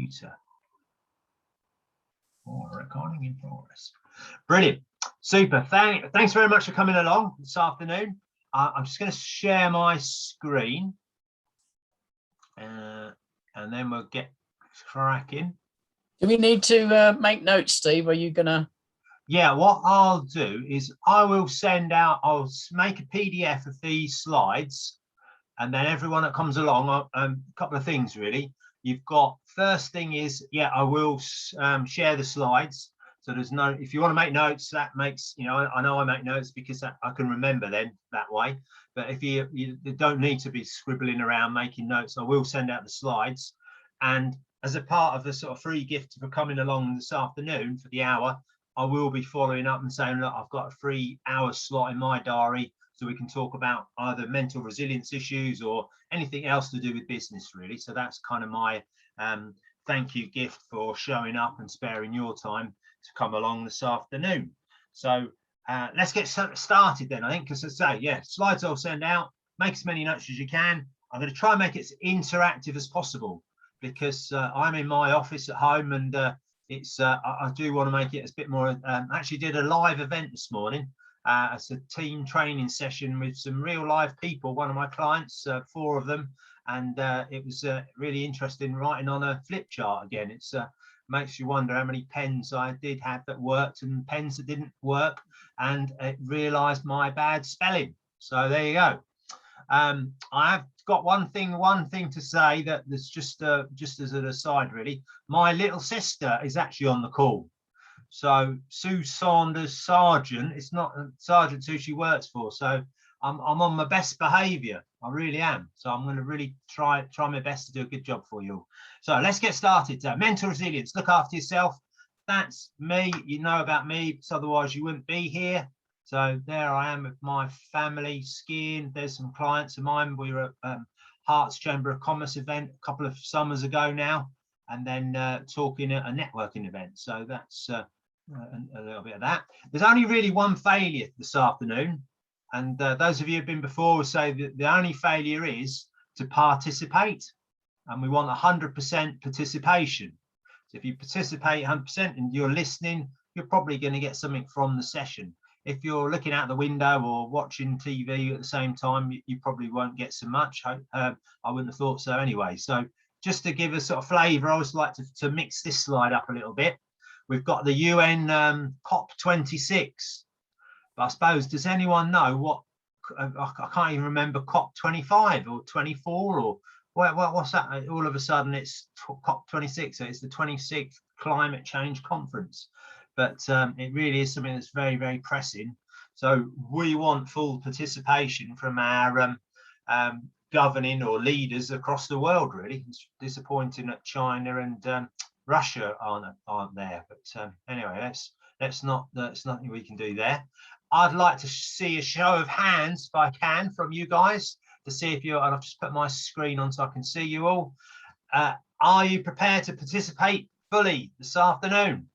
computer. Oh, recording in progress. Brilliant. Super. Thanks very much for coming along this afternoon. I'm just going to share my screen and then we'll get cracking. Do we need to make notes, Steve? Are you going to? Yeah, what I'll do is I will send out, I'll make a PDF of these slides, and then everyone that comes along, a couple of things really. You've got, first thing is, yeah, I will share the slides. So there's no, if you want to make notes, that makes, you know, I know I make notes because I can remember then that way. But if you don't need to be scribbling around making notes, I will send out the slides. And as a part of the sort of free gift for coming along this afternoon for the hour, I will be following up and saying, look, I've got a 3 hour slot in my diary so we can talk about either mental resilience issues or anything else to do with business, really. So that's kind of my thank you gift for showing up and sparing your time to come along this afternoon. So let's get started then, I think, because as I say, yeah, slides I'll send out, make as many notes as you can. I'm going to try and make it as interactive as possible because I'm in my office at home and it's I do want to make it a bit more. Actually did a live event this morning. It's a team training session with some real live people, one of my clients, 4 of them, and it was really interesting writing on a flip chart again. It's makes you wonder how many pens I did have that worked and pens that didn't work, and it realized my bad spelling. So there you go. I have got one thing to say that there's just as an aside really. My little sister is actually on the call. So Sue Saunders Sargent, it's not Sargent who she works for. So I'm on my best behavior. I really am. So I'm going to really try my best to do a good job for you. So let's get started. Mental resilience, look after yourself. That's me. You know about me, so otherwise you wouldn't be here. So there I am with my family skiing. There's some clients of mine. We were at Herts Chamber of Commerce event a couple of summers ago now, and then talking at a networking event. So that's a little bit of that. There's only really one failure this afternoon, and those of you who've been before will say that the only failure is to participate, and we want 100% participation. So if you participate 100% and you're listening, you're probably going to get something from the session. If you're looking out the window or watching TV at the same time, you probably won't get so much. I wouldn't have thought so anyway. So just to give a sort of flavour, I always like to mix this slide up a little bit. We've got the UN COP26. But I suppose, does anyone know what, I can't even remember COP25 or 24 or what's that? All of a sudden it's COP26. So it's the 26th Climate Change Conference. But it really is something that's very, very pressing. So we want full participation from our governing or leaders across the world, really. It's disappointing that China and Russia aren't there. But anyway, that's nothing we can do there. I'd like to see a show of hands, if I can, from you guys to see if you're, and I've just put my screen on so I can see you all. Are you prepared to participate fully this afternoon?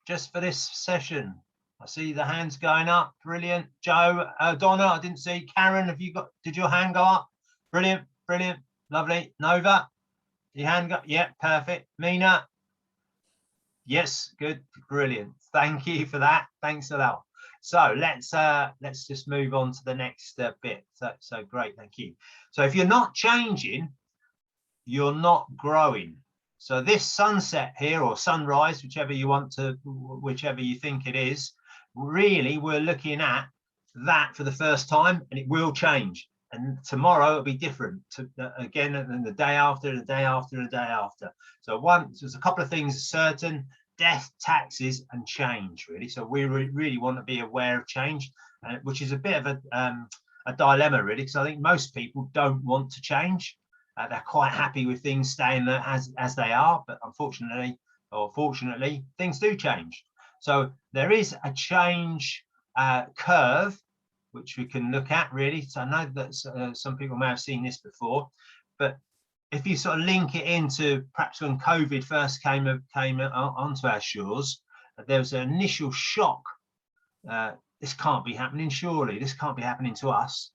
Just for this session. I see the hands going up. Brilliant. Joe, Donna, I didn't see. Karen, did your hand go up? Brilliant, brilliant, lovely. Nova, your hand go, yeah, perfect. Mina, yes, good, brilliant. Thank you for that. Thanks a lot. So let's just move on to the next bit. So great, thank you. So if you're not changing, you're not growing. So this sunset here, or sunrise, whichever you think it is, really we're looking at that for the first time, and it will change. And tomorrow it'll be different again, and the day after, and the day after, and the day after. So there's a couple of things certain: death, taxes, and change, really. So we really want to be aware of change, which is a bit of a dilemma, really, because I think most people don't want to change. They're quite happy with things staying as they are, but unfortunately or fortunately, things do change. So there is a change curve which we can look at, really. So I know that some people may have seen this before, but if you sort of link it into perhaps when COVID first came onto our shores, there was an initial shock. This can't be happening, surely. This can't be happening to us.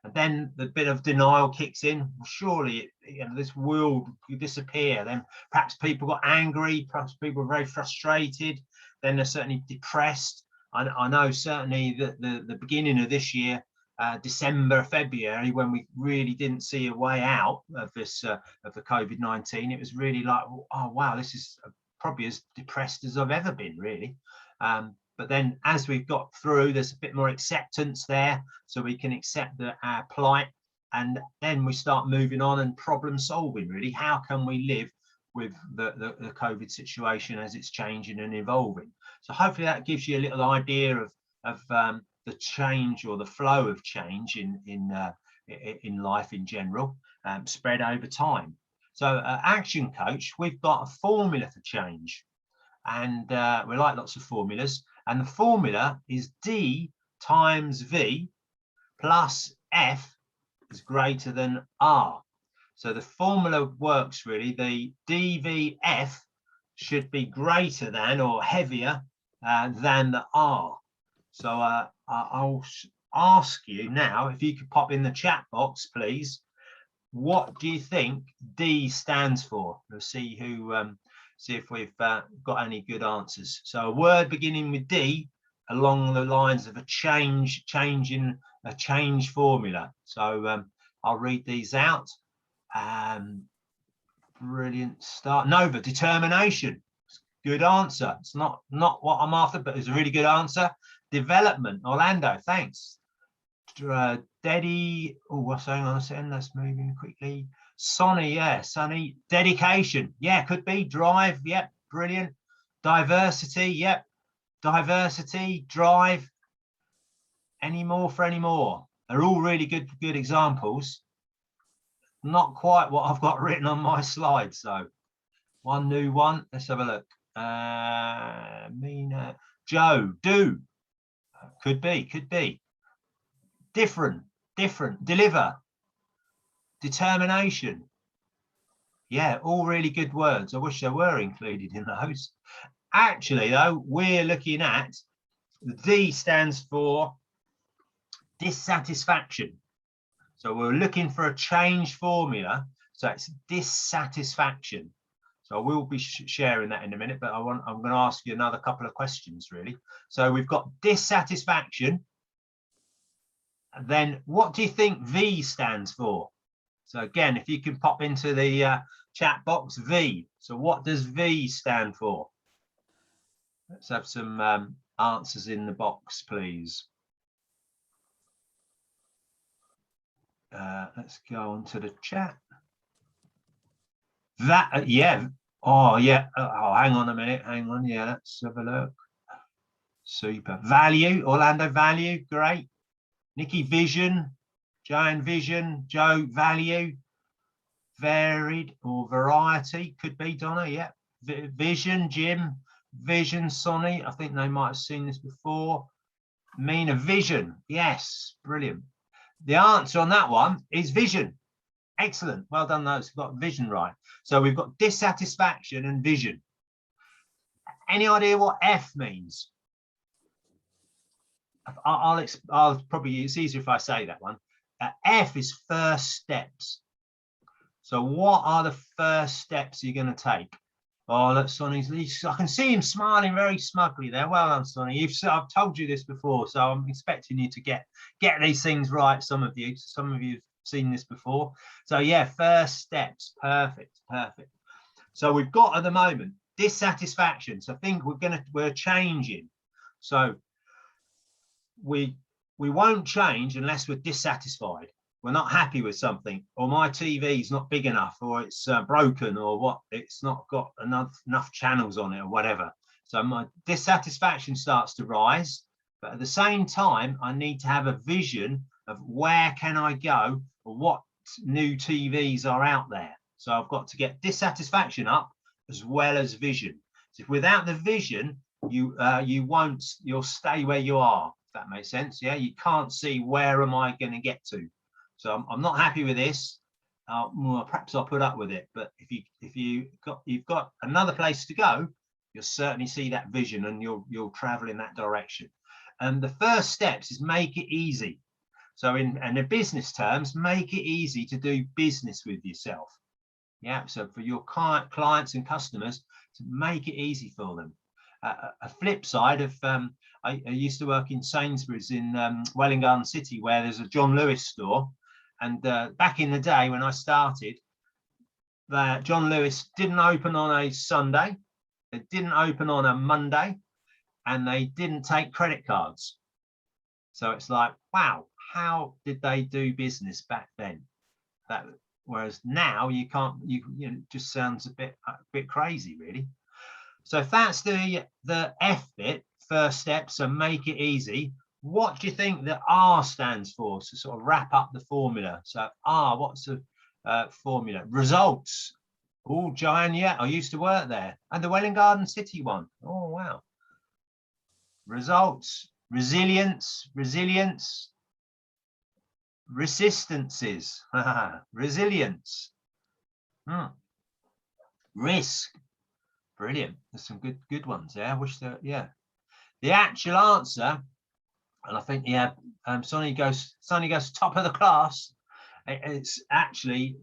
And then the bit of denial kicks in. Well, surely this will disappear. Then perhaps people got angry, perhaps people were very frustrated, then they're certainly depressed. I know certainly that the beginning of this year, December, February, when we really didn't see a way out of this of the COVID-19, it was really like, oh wow, this is probably as depressed as I've ever been, really. But then as we've got through, there's a bit more acceptance there, so we can accept our plight, and then we start moving on and problem solving, really. How can we live with the COVID situation as it's changing and evolving? So hopefully that gives you a little idea of the change or the flow of change in life in general, spread over time. So Action Coach, we've got a formula for change, and we like lots of formulas. And the formula is D times V plus F is greater than R. So the formula works really. The DVF should be greater than or heavier than the R. So I'll ask you now, if you could pop in the chat box, please. What do you think D stands for? We'll see who. See if we've got any good answers. So a word beginning with D along the lines of a change formula. So I'll read these out. Brilliant start. Nova, determination. Good answer. It's not what I'm after, but it's a really good answer. Development. Orlando, thanks. Deddy. Oh, hang on a second. That's moving quickly. Sonny, yeah, Sonny. Dedication, yeah, could be. Drive, yep, brilliant. Diversity, yep. Diversity, drive. Any more for any more? They're all really good examples. Not quite what I've got written on my slide. So one new one. Let's have a look. Mina, Joe, do. Could be. Different, deliver. Determination. Yeah, all really good words. I wish they were included in those. Actually, though, we're looking at the D stands for dissatisfaction. So we're looking for a change formula. So it's dissatisfaction. So I will be sharing that in a minute, but I'm going to ask you another couple of questions, really. So we've got dissatisfaction. And then what do you think V stands for? So again, if you can pop into the chat box, V. So what does V stand for? Let's have some answers in the box, please. Let's go on to the chat. That, yeah. Oh, yeah. Oh, hang on a minute. Hang on. Yeah, let's have a look. Super. Value. Orlando, value. Great. Nikki, vision. Joanne, vision. Joe, value. Varied or variety. Could be, Donna. Yeah. Vision. Jim, vision. Sonny. I think they might have seen this before. Mina, vision. Yes. Brilliant. The answer on that one is vision. Excellent. Well done, those who got vision right. So we've got dissatisfaction and vision. Any idea what F means? I'll probably, it's easier if I say that one. F is first steps. So what are the first steps you're going to take? Oh, look, Sonny's, I can see him smiling very smugly there. Well done, Sonny. I've told you this before, so I'm expecting you to get these things right. Some of you have seen this before. So yeah, first steps. Perfect. So we've got at the moment dissatisfaction. So I think we're changing. So we won't change unless we're dissatisfied. We're not happy with something, or my TV is not big enough, or it's broken, or what, it's not got enough channels on it, or whatever. So my dissatisfaction starts to rise, but at the same time, I need to have a vision of where can I go, or what new TVs are out there. So I've got to get dissatisfaction up as well as vision. So if without the vision, you'll stay where you are. If that makes sense. Yeah, you can't see where am I going to get to. So I'm not happy with this. Well, perhaps I'll put up with it. But if you've got another place to go, you'll certainly see that vision and you'll travel in that direction. And the first steps is make it easy. So in the business terms, make it easy to do business with yourself. Yeah, so for your clients and customers, to make it easy for them. A flip side of, I used to work in Sainsbury's in Welwyn Garden City, where there's a John Lewis store. And back in the day when I started, John Lewis didn't open on a Sunday, it didn't open on a Monday, and they didn't take credit cards. So it's like, wow, how did they do business back then? Whereas now you can't, you know, it just sounds a bit crazy, really. So if that's the F bit, first step, so make it easy. What do you think the R stands for? So sort of wrap up the formula. So R, what's the formula? Results. Oh, Joanne, yeah, I used to work there. And the Welwyn Garden City one. Oh, wow. Results, resilience, resistances, resilience, risk. Brilliant. There's some good ones there. I wish that, yeah. The actual answer, and I think, yeah, Sonny goes top of the class. It's actually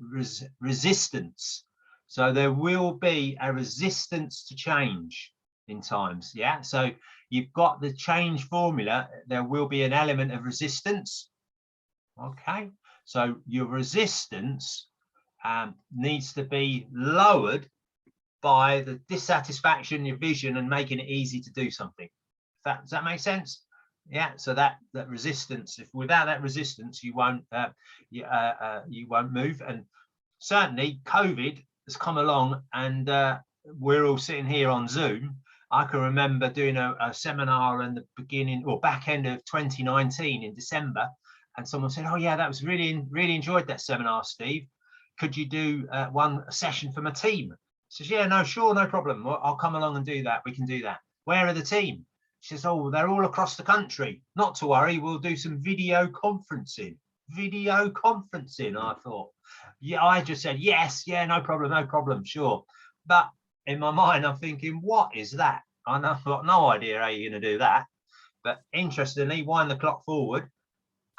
resistance. So there will be a resistance to change in times. Yeah. So you've got the change formula. There will be an element of resistance. Okay. So your resistance needs to be lowered by the dissatisfaction, your vision, and making it easy to do something. Does that make sense? Yeah. So that resistance, if without that resistance, you won't move. And certainly, COVID has come along, and we're all sitting here on Zoom. I can remember doing a seminar in the beginning or back end of 2019 in December, and someone said, "Oh yeah, that was really enjoyed that seminar, Steve. Could you do one session for my team?" She says, "Yeah, no, sure, no problem. I'll come along and do that. We can do that." "Where are the team?" She says, "Oh, they're all across the country." "Not to worry, we'll do some video conferencing." Video conferencing. I thought, yeah, I just said, yes, yeah, no problem, sure. But in my mind, I'm thinking, what is that? I've got no idea how you're going to do that. But interestingly, wind the clock forward,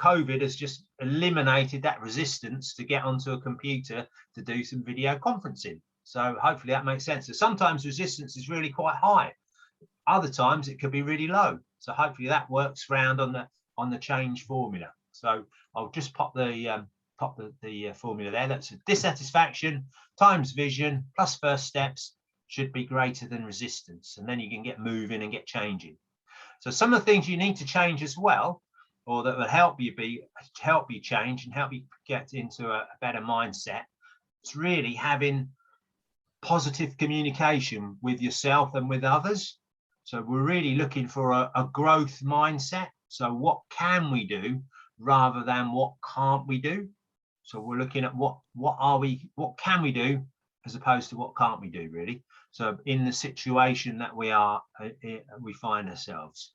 COVID has just eliminated that resistance to get onto a computer to do some video conferencing. So hopefully that makes sense. So sometimes resistance is really quite high. Other times it could be really low. So hopefully that works round on the change formula. So I'll just pop the formula there. That's a dissatisfaction times vision plus first steps should be greater than resistance, and then you can get moving and get changing. So some of the things you need to change as well, or that will help you change and help you get into a better mindset. It's really having positive communication with yourself and with others. So we're really looking for a growth mindset. So what can we do rather than what can't we do? So we're looking at what can we do as opposed to what can't we do, really. So in the situation that we find ourselves,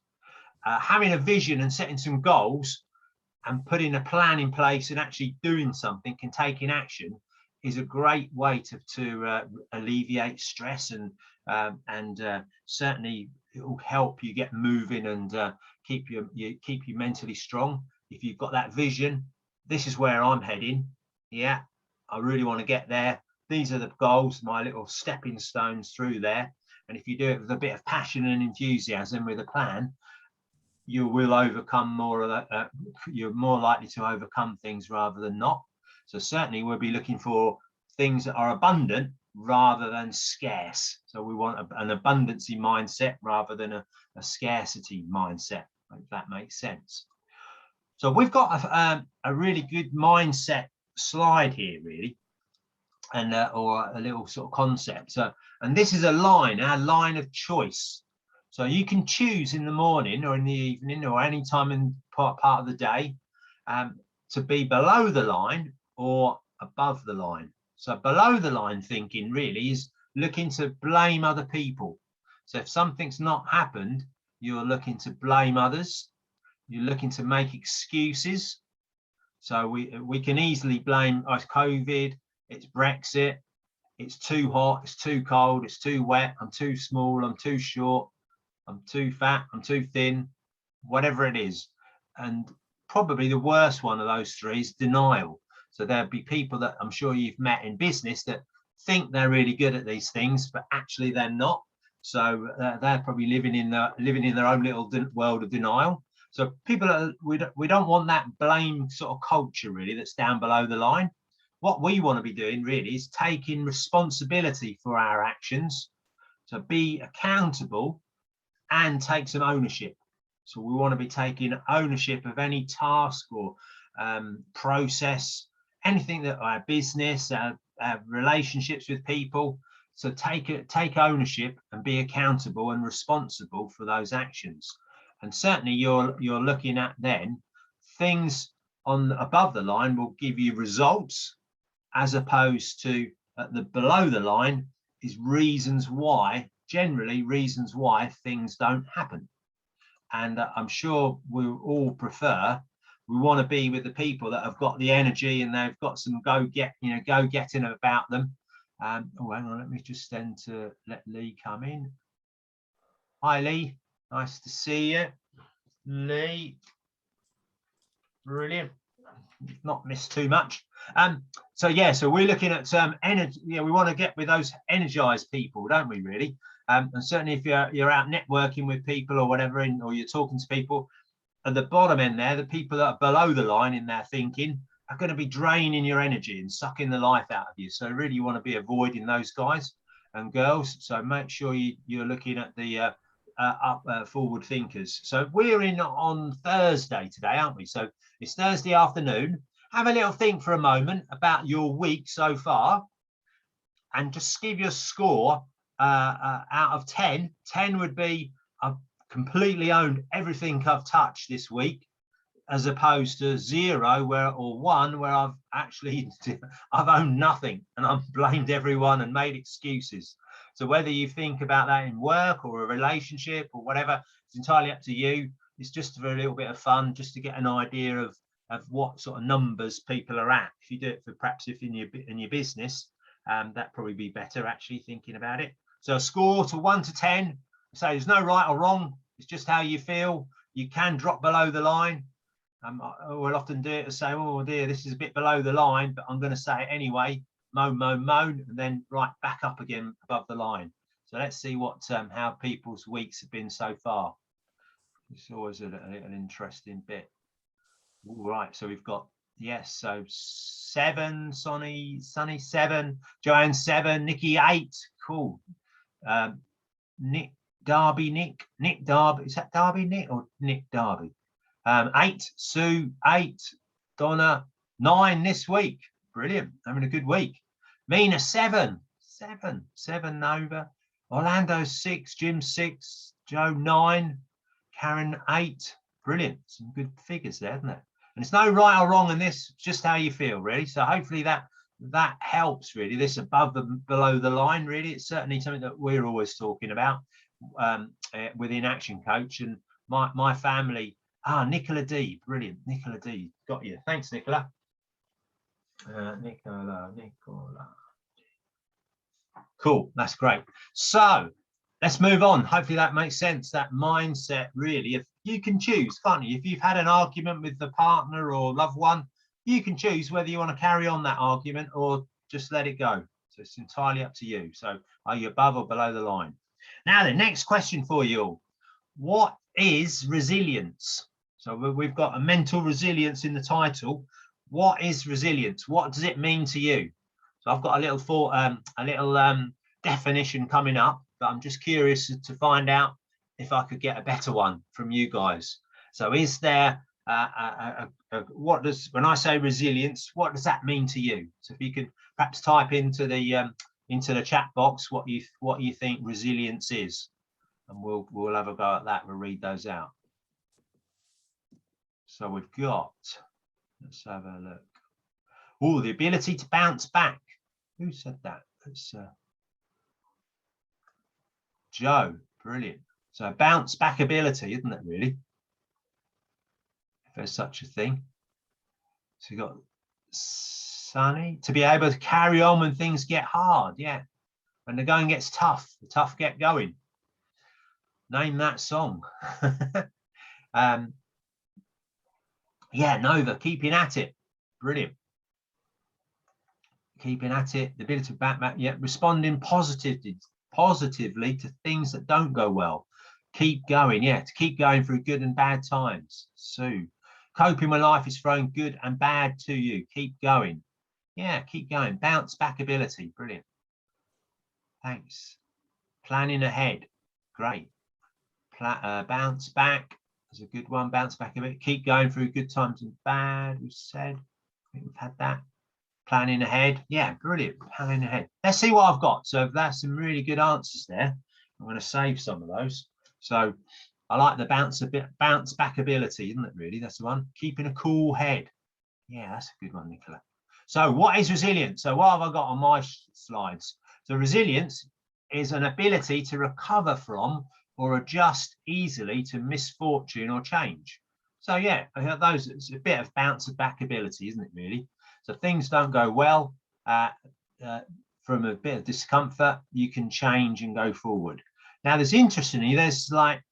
having a vision and setting some goals and putting a plan in place and actually doing something and taking action is a great way to alleviate stress, and certainly it will help you get moving and keep you mentally strong. If you've got that vision, this is where I'm heading. Yeah, I really want to get there. These are the goals, my little stepping stones through there. And if you do it with a bit of passion and enthusiasm with a plan, you will overcome more of that. You're more likely to overcome things rather than not. So certainly we'll be looking for things that are abundant rather than scarce. So we want an abundancy mindset rather than a scarcity mindset, if that makes sense. So we've got a really good mindset slide here, really, and or a little sort of concept. So, and this is our line of choice. So you can choose in the morning or in the evening or any time in part of the day to be below the line or above the line. So below the line thinking really is looking to blame other people. So if something's not happened, you're looking to blame others. You're looking to make excuses. So we can easily blame COVID, it's Brexit, it's too hot, it's too cold, it's too wet, I'm too small, I'm too short, I'm too fat, I'm too thin, whatever it is. And probably the worst one of those three is denial. So there'll be people that I'm sure you've met in business that think they're really good at these things, but actually they're not. So they're probably living in their own little world of denial. So people we don't want that blame sort of culture really that's down below the line. What we want to be doing really is taking responsibility for our actions. So be accountable and take some ownership. So we want to be taking ownership of any task or process, anything that our business, our relationships with people. So take ownership and be accountable and responsible for those actions. And certainly you're looking at then things on above the line will give you results, as opposed to at the below the line is reasons why, generally reasons why things don't happen. And I'm sure we all prefer, we want to be with the people that have got the energy and they've got some go-getting about them. Oh, hang on, let me just send to let Lee come in. Hi, Lee. Nice to see you, Lee. Brilliant. Not missed too much. So yeah, so we're looking at energy. Yeah, we want to get with those energized people, don't we? Really. And certainly if you're out networking with people or whatever, or you're talking to people at the bottom end there, the people that are below the line in their thinking are going to be draining your energy and sucking the life out of you. So really you want to be avoiding those guys and girls. So make sure you're looking at the forward thinkers. So we're in on Thursday today, aren't we? So it's Thursday afternoon. Have a little think for a moment about your week so far and just give your score out of 10. 10 would be I've completely owned everything I've touched this week, as opposed to 0 or 1 where I've owned nothing and I've blamed everyone and made excuses. So whether you think about that in work or a relationship or whatever, it's entirely up to you. It's just for a little bit of fun, just to get an idea of what sort of numbers people are at. If you do it for perhaps if in your business, that'd probably be better actually thinking about it. So a score to 1 to 10. So there's no right or wrong. It's just how you feel. You can drop below the line. I will often do it to say, oh dear, this is a bit below the line, but I'm going to say it anyway. Moan, moan, moan, and then right back up again above the line. So let's see what how people's weeks have been so far. It's always an interesting bit. All right, so we've got yes, so 7, Sunny 7, Joanne 7, Nikki 8, cool. Nick Darby, is that Darby Nick or Nick Darby? 8, Sue 8, Donna 9 this week. Brilliant, having a good week. Mina 7 Nova, Orlando 6, Jim 6, Joe 9, Karen 8. Brilliant, some good figures there, isn't it? And it's no right or wrong in this, just how you feel, really. So hopefully that helps, really. This above the below the line, really. It's certainly something that we're always talking about within Action Coach. And my family, Nicola D, brilliant. Nicola D, got you. Thanks, Nicola. Nicola. Cool, that's great. So let's move on. Hopefully that makes sense. That mindset, really, if you can choose, can't you? If you've had an argument with the partner or loved one, you can choose whether you want to carry on that argument or just let it go. So it's entirely up to you. So are you above or below the line? Now the next question for you all. What is resilience? So we've got a mental resilience in the title. What is resilience? What does it mean to you? So I've got a little definition coming up, but I'm just curious to find out if I could get a better one from you guys. So is there when I say resilience, what does that mean to you? So if you could perhaps type into the chat box what you think resilience is, and we'll have a go at that. We'll read those out. So we've got, let's have a look. Oh, the ability to bounce back. Who said that? It's Joe. Brilliant. So bounce back ability, isn't it, really? If there's such a thing. So you got Sunny, to be able to carry on when things get hard. Yeah. When the going gets tough, the tough get going. Name that song. Yeah, Nova, keeping at it. Brilliant. Keeping at it, the ability to back, yeah, responding positively to things that don't go well. Keep going, yeah, to keep going through good and bad times. Sue, coping when life is throwing good and bad to you. Keep going. Yeah, keep going. Bounce back ability. Brilliant. Thanks. Planning ahead. Great. Bounce back is a good one. Bounce back a bit. Keep going through good times and bad. We've said. I think we've had that. Planning ahead. Yeah, brilliant. Planning ahead. Let's see what I've got. So that's some really good answers there. I'm going to save some of those. So I like the bounce back ability, isn't it? Really, that's the one. Keeping a cool head. Yeah, that's a good one, Nicola. So what is resilience? So what have I got on my slides? So resilience is an ability to recover from or adjust easily to misfortune or change. So yeah, those, it's a bit of bounce back ability, isn't it, really? So things don't go well, from a bit of discomfort, you can change and go forward. Now, interestingly, there's like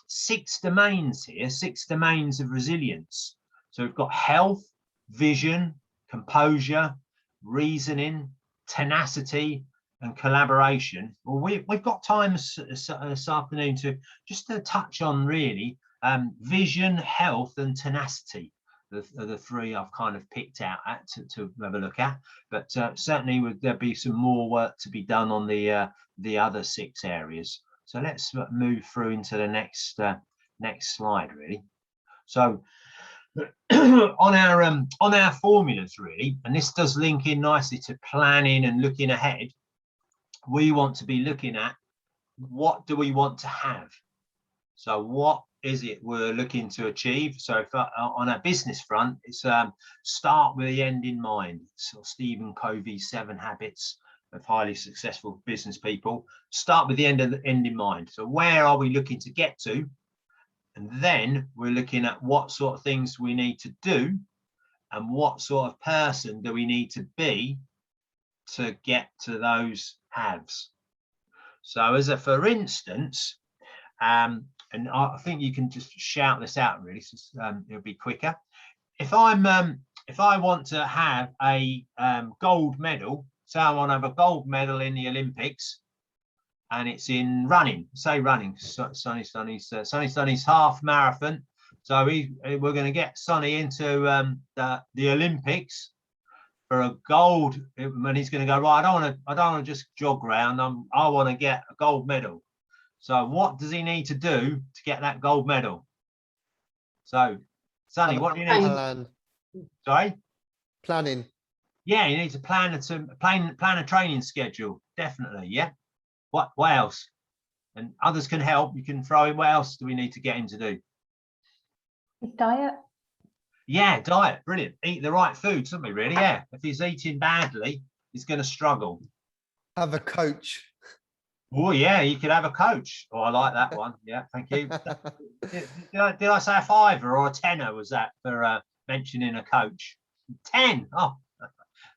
6 domains here, 6 domains of resilience. So we've got health, vision, composure, reasoning, tenacity, and collaboration. Well, we've got time this afternoon to just to touch on really vision, health, and tenacity. The 3 I've kind of picked out to have a look at, but certainly there'll be some more work to be done on the other 6 areas. So let's move through into the next slide, really. So on our formulas, really, and this does link in nicely to planning and looking ahead. We want to be looking at what do we want to have. So what is it we're looking to achieve? So if, on a business front, it's start with the end in mind. So Stephen Covey's 7 Habits of Highly Successful Business People. Start with the end in mind. So where are we looking to get to? And then we're looking at what sort of things we need to do and what sort of person do we need to be to get to those haves. So as a for instance, and I think you can just shout this out really, so it'll be quicker. If I want to have a gold medal, so I want to have a gold medal in the Olympics, and it's in running, say running, Sonny's half marathon. So we're going to get Sonny into the Olympics for a gold, and he's going to go, right, I don't want to just jog around. I want to get a gold medal. So what does he need to do to get that gold medal? So, Sonny, what do you need to do? Sorry? Planning. Yeah, you need to plan a training schedule, definitely, yeah. What else? And others can help. You can throw in what else do we need to get him to do? His diet. Yeah, diet, brilliant. Eat the right foods, don't we, really? Yeah. If he's eating badly, he's going to struggle. Have a coach. Oh, yeah, you could have a coach. Oh, I like that one. Yeah, thank you. Did I say a 5 or a 10 was that for mentioning a coach? 10. Oh,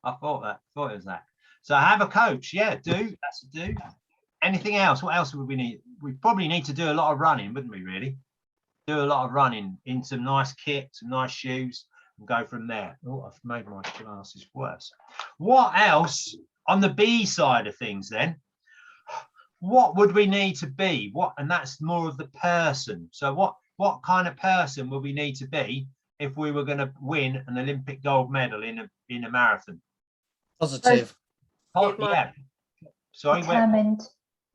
I thought it was that. So have a coach. Yeah, that's a do. Anything else? What else would we need? We probably need to do a lot of running, wouldn't we, really? Do a lot of running in some nice kit, some nice shoes, and go from there. Oh, I've made my glasses worse. What else on the B side of things then? What would we need to be? And that's more of the person. So what kind of person would we need to be if we were going to win an Olympic gold medal in a marathon? Positive. Yeah. Sorry. Determined.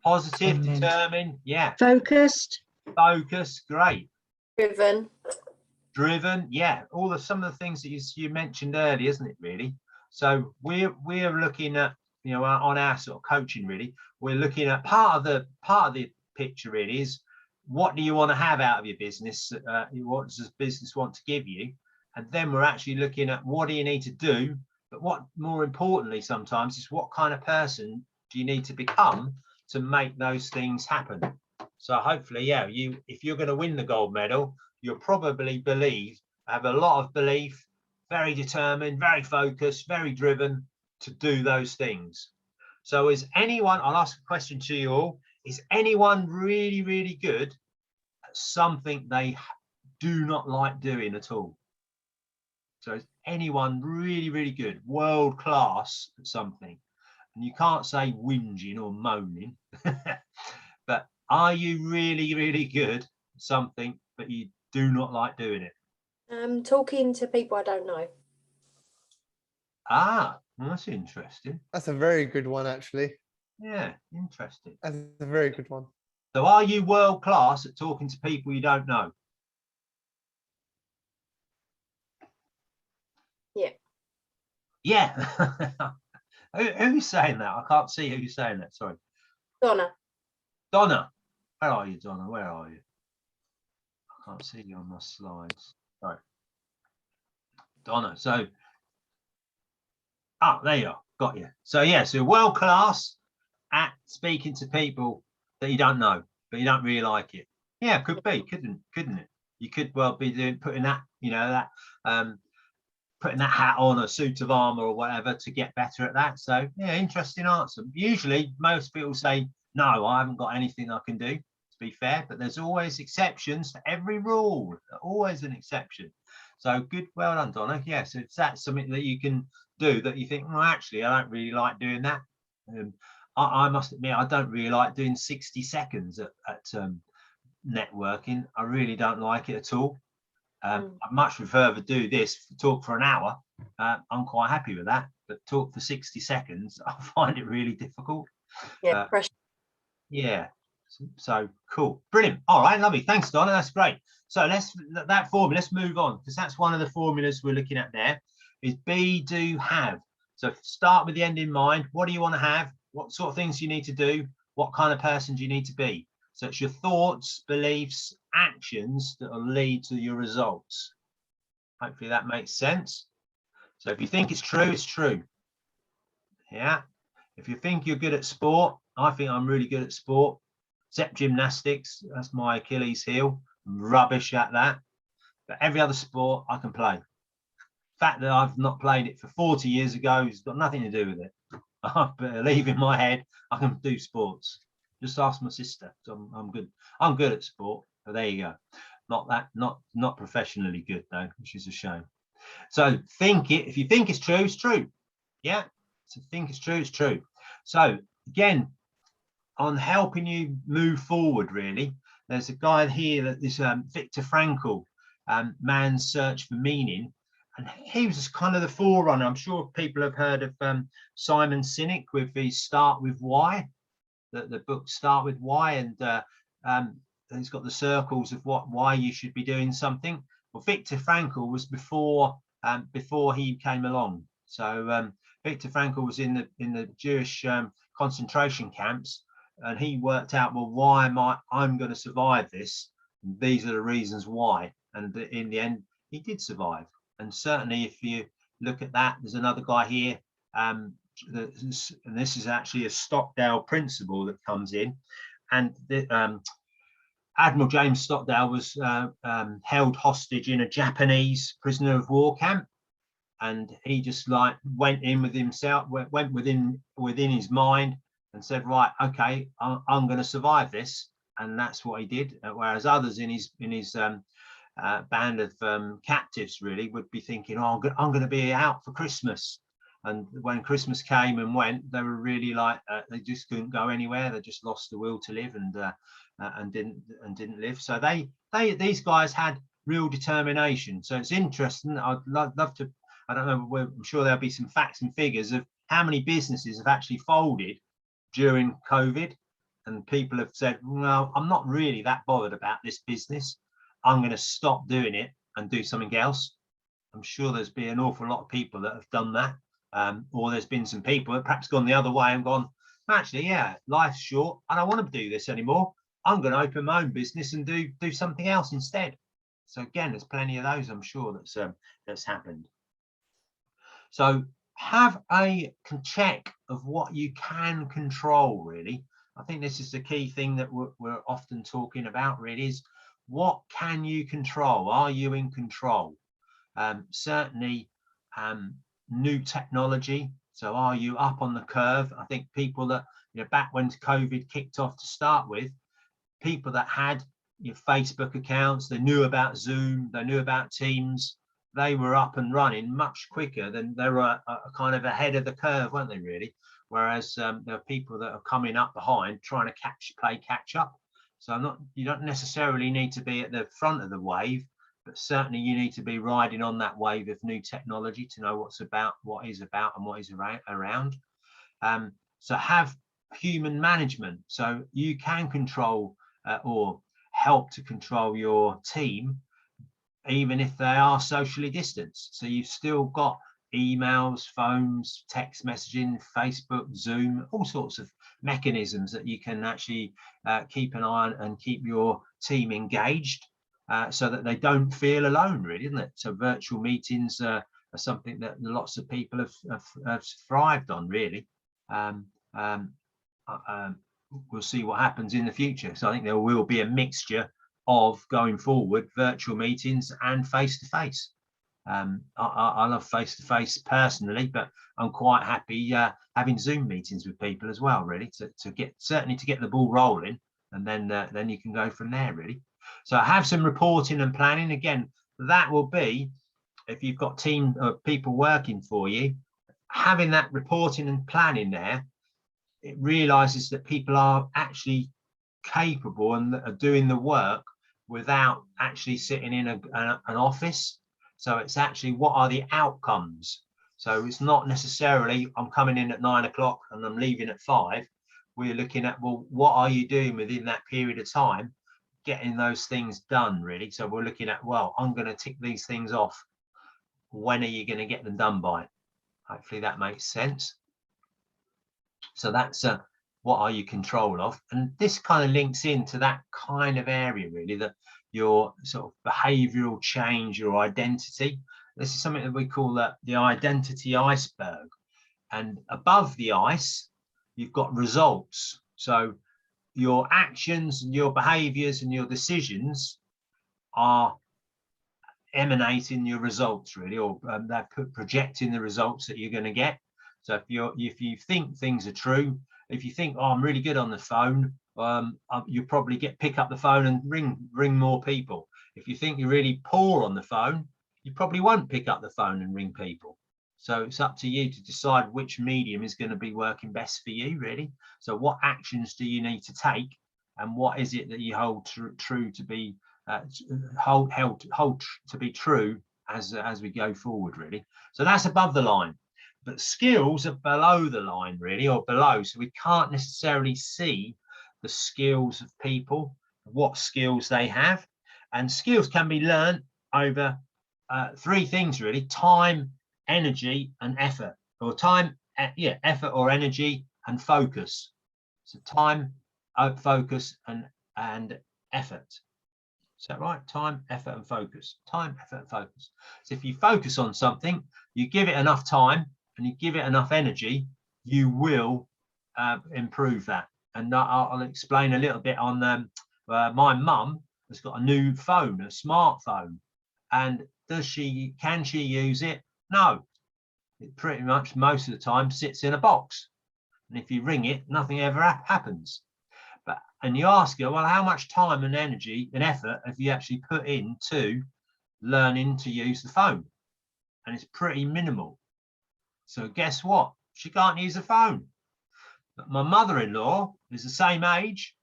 Positive, determined. Yeah. Focused. Focus. Great. Driven. Yeah. Some of the things that you mentioned earlier, isn't it? Really. So we're looking at, on our sort of coaching, really, we're looking at part of the picture really is what do you want to have out of your business? What does this business want to give you? And then we're actually looking at what do you need to do? But what more importantly sometimes is what kind of person do you need to become to make those things happen? So hopefully, yeah, if you're going to win the gold medal, you'll probably have a lot of belief, very determined, very focused, very driven to do those things. So I'll ask a question to you all, is anyone really, really good at something they do not like doing at all? So is anyone really, really good, world class at something? And you can't say whinging or moaning, but are you really, really good at something, but you do not like doing it? Talking to people I don't know. Ah, well, that's interesting. That's a very good one, actually. Yeah, interesting. That's a very good one. So are you world class at talking to people you don't know? Yeah. Yeah. Who's saying that? I can't see who's saying that. Sorry. Donna. Donna. Where are you, Donna? Where are you? I can't see you on my slides. Sorry. Donna. So, there you are. Got you. So, yeah, so world class at speaking to people that you don't know, but you don't really like it. Yeah, could be, couldn't it? You could well be putting that, putting that hat on, a suit of armor or whatever to get better at that. So yeah, interesting answer. Usually most people say, no, I haven't got anything I can do, to be fair, but there's always exceptions to every rule, always an exception. So good, well done, Donna. Yes, if that's something that you can do that you think, well, actually, I don't really like doing that. I must admit, I don't really like doing 60 seconds at networking. I really don't like it at all. I'd much prefer to do this, talk for an hour. I'm quite happy with that, but talk for 60 seconds, I find it really difficult. Yeah, pressure. Yeah, so cool, brilliant. All right, lovely. Thanks, Donna. That's great. So let's move on, because that's one of the formulas we're looking at there. Is be, do, have. So start with the end in mind. What do you want to have? What sort of things you need to do? What kind of person do you need to be? So it's your thoughts, beliefs, actions that will lead to your results. Hopefully that makes sense. So if you think it's true, it's true. Yeah. If you think you're good at sport, I think I'm really good at sport, except gymnastics. That's my Achilles heel. I'm rubbish at that. But every other sport I can play. The fact that I've not played it for 40 years ago has got nothing to do with it. I believe in my head I can do sports. Just ask my sister. So I'm good. I'm good at sport. But there you go. Not professionally good though, which is a shame. So think it. If you think it's true, it's true. Yeah. So think it's true, it's true. So again, on helping you move forward, really, there's a guy here that is Viktor Frankl, Man's Search for Meaning. And he was kind of the forerunner. I'm sure people have heard of Simon Sinek with the Start With Why. The book Start With Why, and he's got the circles of why you should be doing something. Well, Viktor Frankl was before he came along. So Viktor Frankl was in the Jewish concentration camps, and he worked out, well, why am I'm going to survive this? And these are the reasons why. And in the end, he did survive. And certainly, if you look at that, there's another guy here. And this is actually a Stockdale principle that comes in, and Admiral James Stockdale was held hostage in a Japanese prisoner of war camp, and he just like went in with himself, went within his mind, and said, right, okay, I'm going to survive this, and that's what he did. Whereas others in his band of captives really would be thinking, oh, I'm going to be out for Christmas. And when Christmas came and went, they were really like they just couldn't go anywhere. They just lost the will to live and didn't live. So these guys had real determination. So it's interesting. I'd love to. I don't know. I'm sure there'll be some facts and figures of how many businesses have actually folded during COVID, and people have said, "Well, I'm not really that bothered about this business. I'm going to stop doing it and do something else." I'm sure there's been an awful lot of people that have done that. Or there's been some people that perhaps gone the other way and gone, actually, yeah, life's short. I don't want to do this anymore. I'm going to open my own business and do something else instead. So again, there's plenty of those, I'm sure, that's happened. So have a check of what you can control, really. I think this is the key thing that we're often talking about, really, is what can you control? Are you in control? Certainly, new technology. So are you up on the curve? I think people that, back when COVID kicked off to start with, people that had Facebook accounts, they knew about Zoom, they knew about Teams, they were up and running much quicker than they were kind of ahead of the curve, weren't they, really? Whereas there are people that are coming up behind trying to play catch up. So you don't necessarily need to be at the front of the wave, but certainly you need to be riding on that wave of new technology to know what is about and what is around. So have human management, so you can control or help to control your team, even if they are socially distanced. So you've still got emails, phones, text messaging, Facebook, Zoom, all sorts of mechanisms that you can actually keep an eye on and keep your team engaged so that they don't feel alone, really, isn't it? So virtual meetings are something that lots of people have thrived on, really. We'll see what happens in the future. So I think there will be a mixture of, going forward, virtual meetings and face-to-face. I love face-to-face personally, but I'm quite happy having Zoom meetings with people as well, really, to get the ball rolling, and then you can go from there, really. So have some reporting and planning. Again, that will be, if you've got team of people working for you, having that reporting and planning there, it realizes that people are actually capable and are doing the work without actually sitting in an office. So it's actually, what are the outcomes? So it's not necessarily I'm coming in at 9 o'clock and I'm leaving at 5. We're looking at, well, what are you doing within that period of time, getting those things done, really? So we're looking at, well, I'm going to tick these things off. When are you going to get them done by? Hopefully that makes sense. So that's what are you control of? And this kind of links into that kind of area, really, that your sort of behavioral change, your identity. This is something that we call the identity iceberg. And above the ice, you've got results. So your actions and your behaviors and your decisions are emanating your results, really, or they're projecting the results that you're going to get. So if you think things are true, if you think, oh, I'm really good on the phone, you probably pick up the phone and ring more people. If you think you're really poor on the phone, you probably won't pick up the phone and ring people. So it's up to you to decide which medium is going to be working best for you, really. So what actions do you need to take, and what is it that you hold true to be hold to be true as we go forward, really? So that's above the line. But skills are below the line, really, or below. So we can't necessarily see the skills of people, what skills they have. And skills can be learned over 3 things, really: time, energy, and effort. Or time, effort or energy, and focus. So time, focus, and effort. Is that right? Time, effort, and focus. Time, effort, and focus. So if you focus on something, you give it enough time, and you give it enough energy, you will improve that. And I'll explain a little bit on my mum has got a new phone, a smartphone, and can she use it? No. It pretty much most of the time sits in a box, and if you ring it, nothing ever happens. And you ask her, well, how much time and energy and effort have you actually put into learning to use the phone? And it's pretty minimal. So guess what? She can't use the phone. But my mother-in-law is the same age.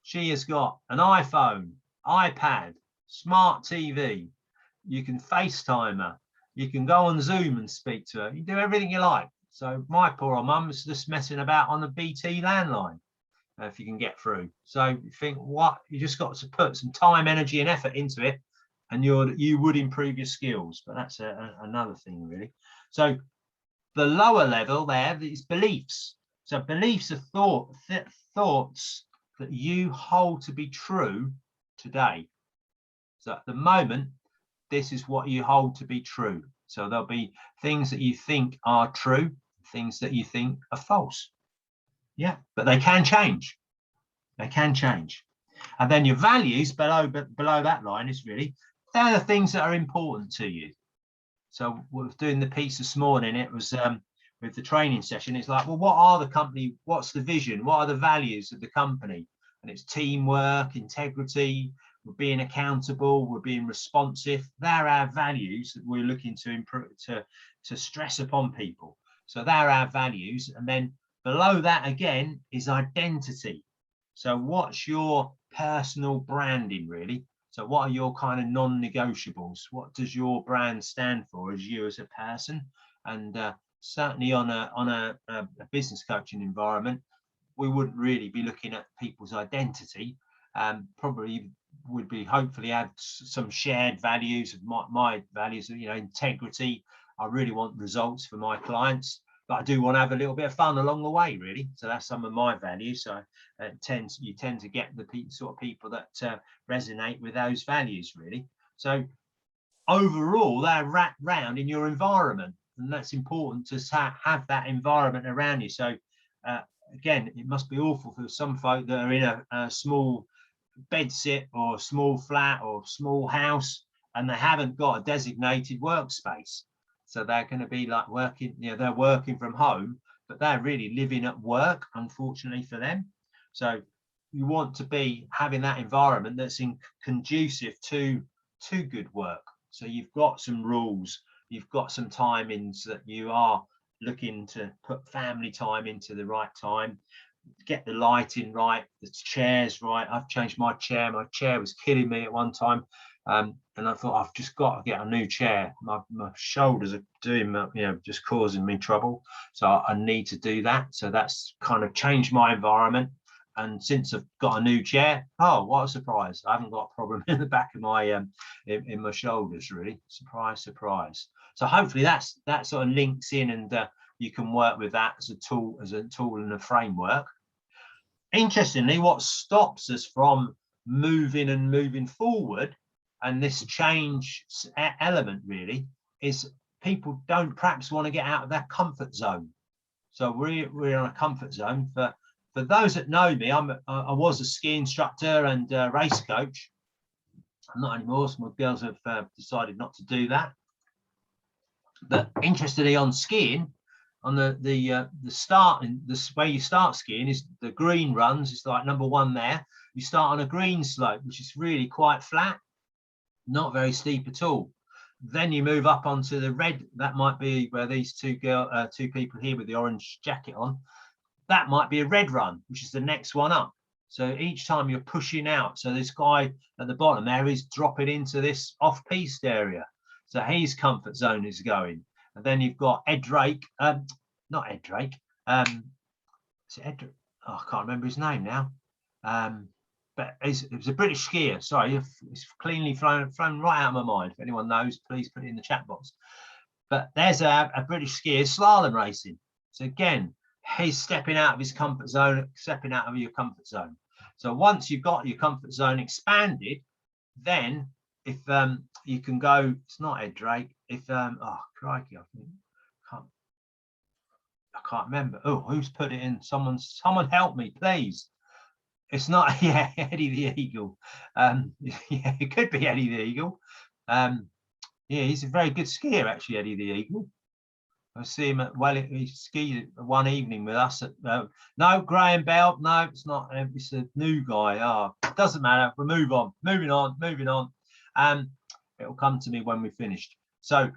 She has got an iPhone, iPad, smart TV. You can FaceTime her. You can go on Zoom and speak to her. You do everything you like. So my poor old mum is just messing about on the BT landline, if you can get through. So you think, what? You just got to put some time, energy, and effort into it, and you would improve your skills. But that's another thing, really. So the lower level there is beliefs. So beliefs are thoughts that you hold to be true today. So at the moment, this is what you hold to be true. So there'll be things that you think are true, things that you think are false. Yeah, but they can change. They can change. And then your values below that line is really, they're the things that are important to you. So we're doing the piece this morning, it was with the training session, it's like, well, what are the company, what's the vision, what are the values of the company? And it's teamwork, integrity, we're being accountable, we're being responsive. They're our values that we're looking to improve, to stress upon people. So they're our values. And then below that again is identity. So what's your personal branding really? So what are your kind of non-negotiables? What does your brand stand for as you as a person? And certainly on a business coaching environment, we wouldn't really be looking at people's identity. Probably would be hopefully have some shared values of my values, you know, integrity. I really want results for my clients, but I do want to have a little bit of fun along the way, really. So that's some of my values. So you tend to get the sort of people that resonate with those values, really. So overall, they're wrapped round in your environment, and that's important to have that environment around you. So again, it must be awful for some folk that are in a small bedsit or small flat or small house, and they haven't got a designated workspace. So they're going to be like working, you know, they're working from home, but they're really living at work, unfortunately for them. So you want to be having that environment that's conducive to good work. So you've got some rules, you've got some timings that you are looking to put family time into the right time, get the lighting right, the chairs right. I've changed my chair. My chair was killing me at one time. And I thought, I've just got to get a new chair. My shoulders are doing, you know, just causing me trouble. So I need to do that. So that's kind of changed my environment. And since I've got a new chair, oh, what a surprise. I haven't got a problem in the back of my, in my shoulders, really. Surprise, surprise. So hopefully that sort of links in, and you can work with that as a tool and a framework. Interestingly, what stops us from moving forward, and this change element really, is people don't perhaps want to get out of their comfort zone. So we're in a comfort zone. For those that know me, I was a ski instructor and race coach. I'm not anymore, so my girls have decided not to do that. But interestingly, on skiing, on the start, and this way you start skiing is the green runs. It's like number one there. You start on a green slope, which is really quite flat, not very steep at all. Then you move up onto the red. That might be where these two people here with the orange jacket on. That might be a red run, which is the next one up. So each time you're pushing out. So this guy at the bottom there is dropping into this off-piste area. So his comfort zone is going. And then you've got Ed Drake, not Ed Drake. Is it Ed? Oh, I can't remember his name now. But it was a British skier. Sorry, it's cleanly flown right out of my mind. If anyone knows, please put it in the chat box. But there's a British skier slalom racing. So again, he's stepping out of his comfort zone, stepping out of your comfort zone. So once you've got your comfort zone expanded, then if you can go, it's not Ed Drake. If oh crikey, I can't remember. Oh, who's put it in? Someone help me, please. It's not, yeah, Eddie the Eagle. Yeah, it could be Eddie the Eagle. Yeah, he's a very good skier, actually, Eddie the Eagle. I see him at, well, he skied one evening with us at, no, Graham Bell. No, it's not. It's a new guy. Oh, it doesn't matter. We'll move on. Moving on. It'll come to me when we're finished. So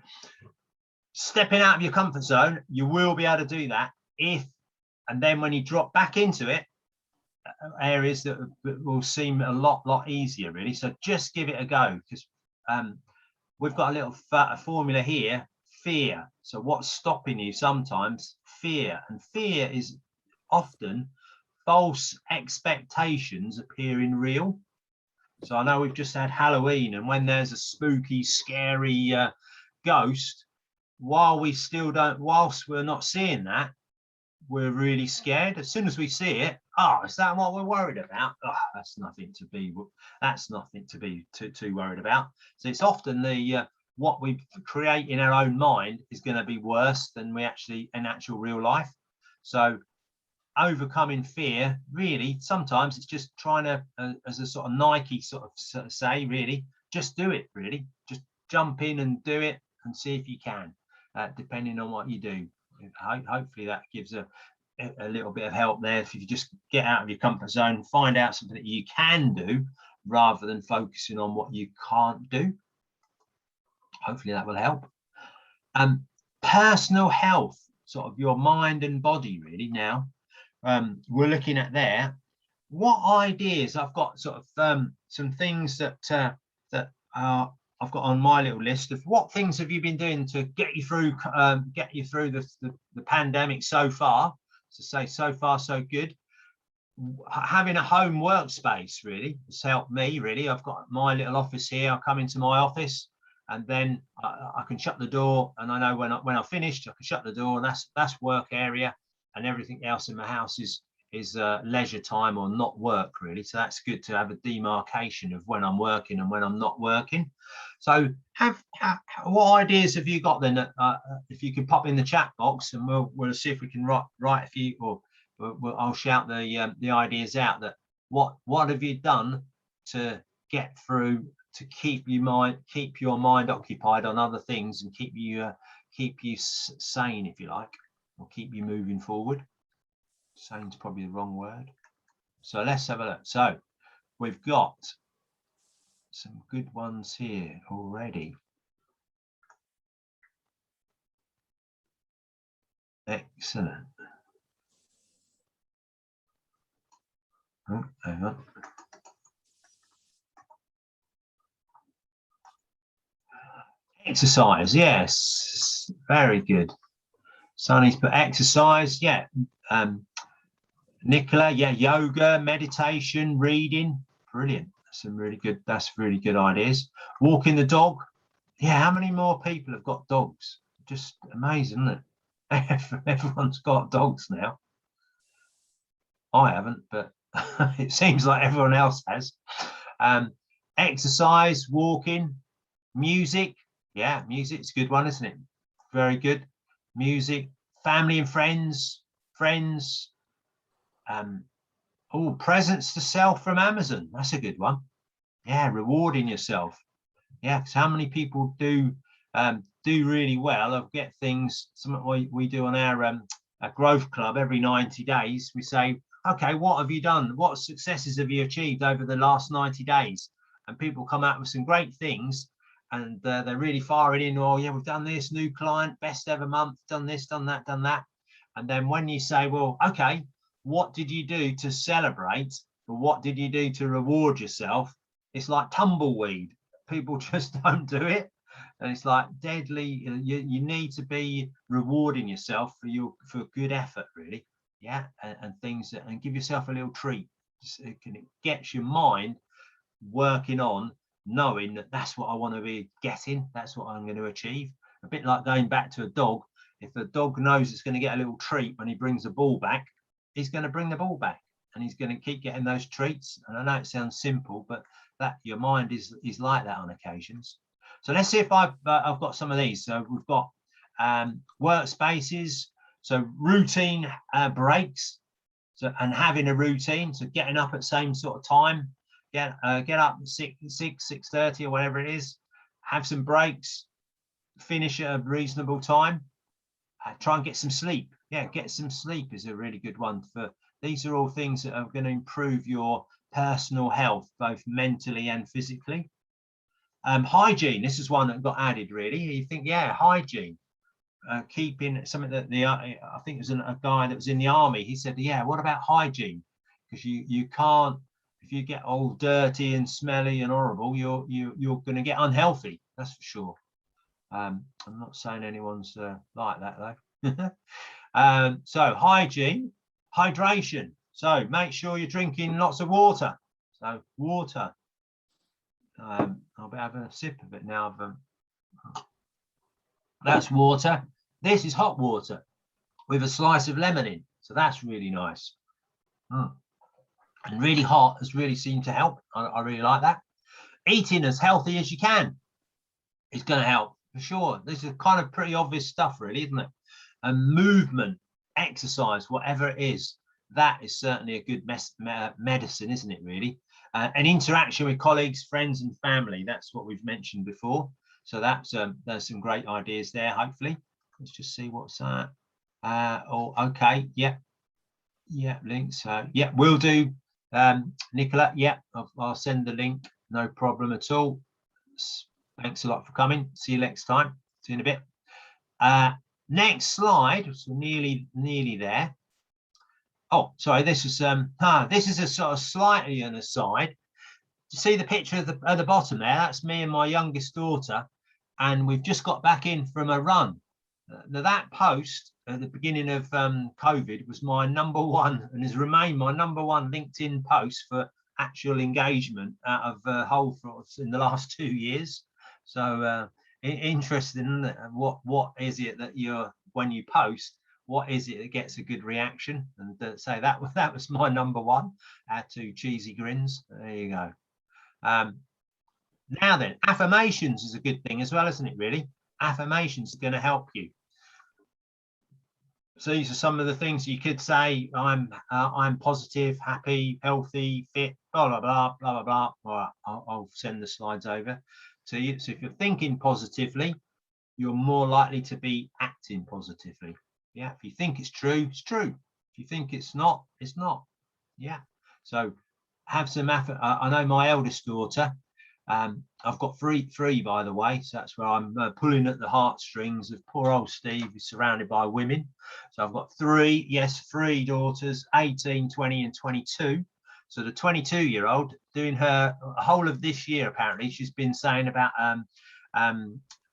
stepping out of your comfort zone, you will be able to do that and then when you drop back into it, areas that will seem a lot easier, really. So just give it a go, because we've got a little formula here. Fear. So what's stopping you? Sometimes fear, and fear is often false expectations appearing real. So I know we've just had Halloween, and when there's a spooky, scary ghost, whilst we're not seeing that, we're really scared. As soon as we see it, oh, is that what we're worried about? Oh, that's nothing to be too worried about. So it's often the what we create in our own mind is going to be worse than we actually in actual real life. So overcoming fear, really, sometimes it's just trying to, as a sort of Nike sort of say, really, just do it, really. Just jump in and do it and see if you can, depending on what you do. Hopefully that gives a little bit of help there. If you just get out of your comfort zone, find out something that you can do, rather than focusing on what you can't do. Hopefully that will help. Personal health, sort of your mind and body, really. Now we're looking at there. What ideas I've got, sort of some things that I've got on my little list of what things have you been doing to get you through the pandemic so far. To say so far so good. Having a home workspace really has helped me. Really, I've got my little office here. I come into my office, and then I can shut the door, and I know when I've finished, I can shut the door, and that's work area, and everything else in my house is leisure time or not work really. So that's good to have a demarcation of when I'm working and when I'm not working. So what ideas have you got then? If you can pop in the chat box, and we'll see if we can write a few, or I'll shout the ideas out. That what have you done to get through, to keep your mind occupied on other things and keep you sane, if you like, or keep you moving forward. Sane's probably the wrong word. So let's have a look. So we've got some good ones here already. Excellent. Oh, hang on. Exercise, yes, very good. Sunny's put exercise, yeah. Nicola, yeah, yoga, meditation, reading, brilliant. That's really good ideas. Walking the dog, yeah. How many more people have got dogs? Just amazing, isn't it? Everyone's got dogs now. I haven't, but it seems like everyone else has. Exercise, walking, music, yeah, music's a good one, isn't it? Very good. Music, family and friends. Oh, presents to self from Amazon. That's a good one. Yeah, rewarding yourself. Yeah, because how many people do really well or get things? Something we do on our growth club every 90 days. We say, okay, what have you done? What successes have you achieved over the last 90 days? And people come out with some great things, and they're really firing in. Oh yeah, we've done this, new client, best ever month, done this, done that, done that. And then when you say, well, okay, what did you do to celebrate, or what did you do to reward yourself? It's like tumbleweed. People just don't do it, and it's like deadly. You need to be rewarding yourself for good effort, really. Yeah, and things, and give yourself a little treat. It gets your mind working on knowing that that's what I want to be getting. That's what I'm going to achieve. A bit like going back to a dog. If a dog knows it's going to get a little treat when he brings the ball back, he's going to bring the ball back, and he's going to keep getting those treats. And I know it sounds simple, but that your mind is like that on occasions. So let's see if I've got some of these. So we've got workspaces, so routine breaks, so and having a routine, so getting up at the same sort of time, get up at 6:30 or whatever it is, have some breaks, finish at a reasonable time, try and get some sleep. Yeah, get some sleep is a really good one. These are all things that are going to improve your personal health, both mentally and physically. Hygiene, this is one that got added really. You think, yeah, hygiene, keeping something that I think it was a guy that was in the army. He said, yeah, what about hygiene? Because you can't, if you get all dirty and smelly and horrible, you're going to get unhealthy. That's for sure. I'm not saying anyone's like that though. So hygiene, hydration. So make sure you're drinking lots of water. So water. I'll be having a sip of it now. That's water. This is hot water with a slice of lemon in. So that's really nice. And really hot has really seemed to help. I really like that. Eating as healthy as you can is going to help for sure. This is kind of pretty obvious stuff really, isn't it? And movement, exercise, whatever it is, that is certainly a good medicine, isn't it really? And interaction with colleagues, friends and family, that's what we've mentioned before. So there's some great ideas there, hopefully. Let's just see what's that. Okay, yeah, links. Yeah, we'll do Nicola, yeah, I'll send the link, no problem at all. Thanks a lot for coming. See you next time. See you in a bit. Next slide, so nearly there. Oh, sorry, this is a sort of slightly an aside. You see the picture at the bottom there? That's me and my youngest daughter, and we've just got back in from a run. Now that post at the beginning of COVID was my number 1 and has remained my number 1 LinkedIn post for actual engagement out of whole in the last 2 years. So interesting. What is it that when you post? What is it that gets a good reaction? And say that was my number 1. Add 2 cheesy grins. There you go. Now then, affirmations is a good thing as well, isn't it? Really, affirmations are going to help you. So these are some of the things you could say. I'm positive, happy, healthy, fit. Blah blah blah blah blah blah. All right, I'll send the slides over to you. So if you're thinking positively, you're more likely to be acting positively. Yeah, if you think it's true, it's true. If you think it's not, it's not. Yeah. So have some I know my eldest daughter. I've got three, by the way, so that's where I'm pulling at the heartstrings of poor old Steve, who's surrounded by women. So I've got three daughters, 18, 20, and 22. So the 22-year-old doing her whole of this year, apparently, she's been saying about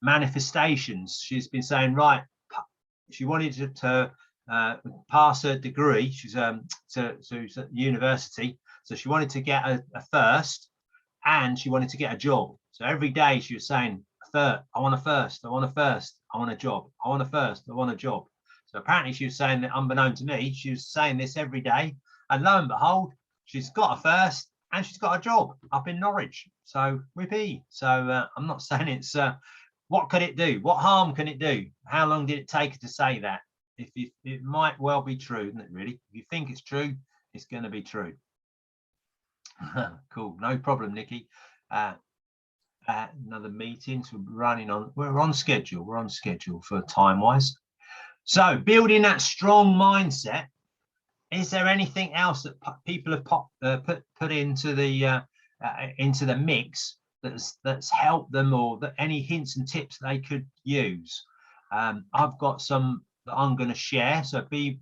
manifestations. She's been saying, right, she wanted to pass her degree. She's at university, so she wanted to get a first, and she wanted to get a job. So every day she was saying, I want a first, I want a first, I want a job, I want a first, I want a job. So apparently she was saying that, unbeknown to me, she was saying this every day, and lo and behold, she's got a first and she's got a job up in Norwich. So whippy. So I'm not saying it's what could it do? What harm can it do? How long did it take her to say that? It might well be true, isn't it? Really, if you think it's true, it's going to be true. Cool, no problem, Nikki. Another meeting, so we're on schedule. We're on schedule for time wise. So building that strong mindset. Is there anything else that people have put into the mix that's helped them, or any hints and tips they could use? I've got some that I'm going to share. So be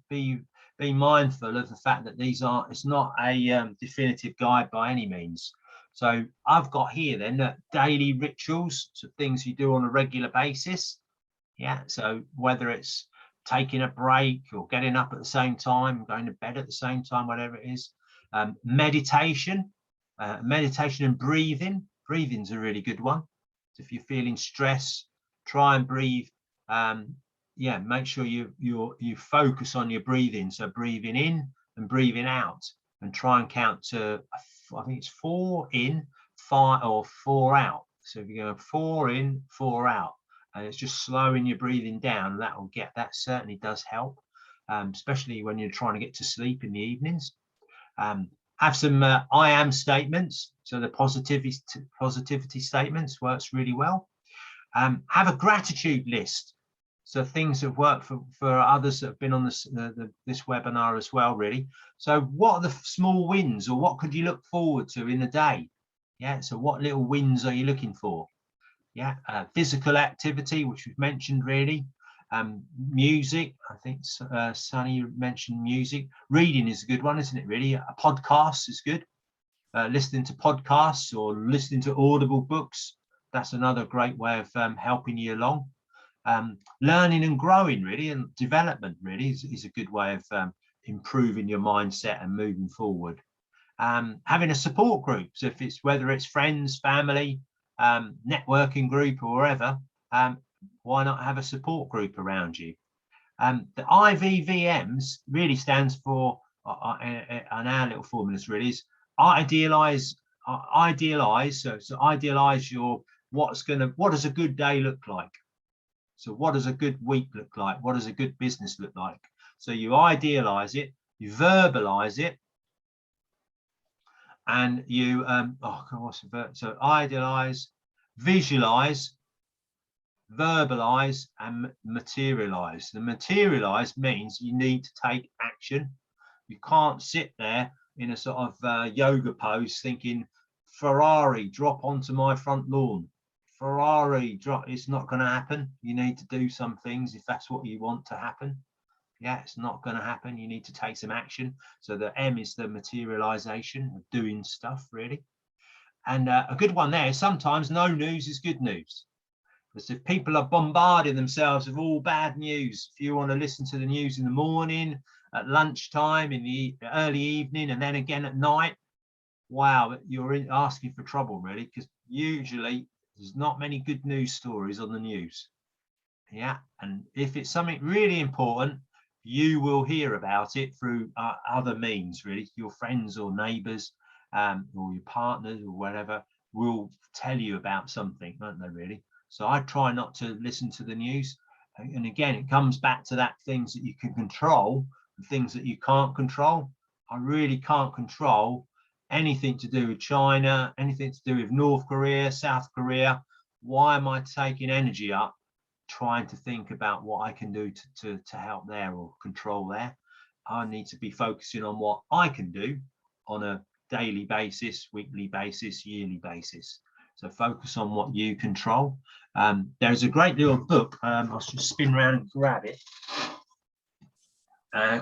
mindful of the fact that it's not a definitive guide by any means. So I've got here then daily rituals, so things you do on a regular basis. Yeah. So whether it's taking a break or getting up at the same time, going to bed at the same time, whatever it is. Meditation and breathing. Breathing's a really good one. So if you're feeling stress, try and breathe. Make sure you focus on your breathing. So breathing in and breathing out, and try and count to, I think it's 4 in, 5 or 4 out. So if you go 4 in, 4 out, and it's just slowing your breathing down, that certainly does help, especially when you're trying to get to sleep in the evenings. Have some I am statements. So the positivity statements works really well. Have a gratitude list. So things that work for others that have been on this webinar as well, really. So what are the small wins, or what could you look forward to in a day? Yeah. So what little wins are you looking for? Yeah. Physical activity, which we've mentioned, really. Music, I think Sunny mentioned music. Reading is a good one, isn't it? Really, a podcast is good. Listening to podcasts or listening to Audible books, that's another great way of helping you along. Learning and growing, really, and development, really, is a good way of improving your mindset and moving forward. Having a support group, so whether it's friends, family, networking group, or wherever, why not have a support group around you? The IVVMs really stands for, on our little formulas, really, is idealize. So idealize what does a good day look like? So what does a good week look like? What does a good business look like? So you idealize it, you verbalize it, and you so idealize, visualize, verbalize, and materialize. The materialize means you need to take action. You can't sit there in a sort of yoga pose, thinking, Ferrari, drop onto my front lawn. Ferrari, drop. It's not going to happen. You need to do some things if that's what you want to happen. Yeah, it's not going to happen. You need to take some action. So the M is the materialization of doing stuff, really. And a good one there is sometimes no news is good news. Because if people are bombarding themselves with all bad news, if you want to listen to the news in the morning, at lunchtime, in the early evening, and then again at night, wow, you're asking for trouble, really, because usually there's not many good news stories on the news. Yeah, and if it's something really important, you will hear about it through other means, really. Your friends or neighbours or your partners or whatever will tell you about something, won't they, really? So I try not to listen to the news. And again, it comes back to that things that you can control, and things that you can't control. I really can't control anything to do with China, anything to do with North Korea, South Korea. Why am I taking energy up trying to think about what I can do to help there or control there? I need to be focusing on what I can do on a daily basis, weekly basis, yearly basis. So focus on what you control. There's a great little book. I'll just spin around and grab it.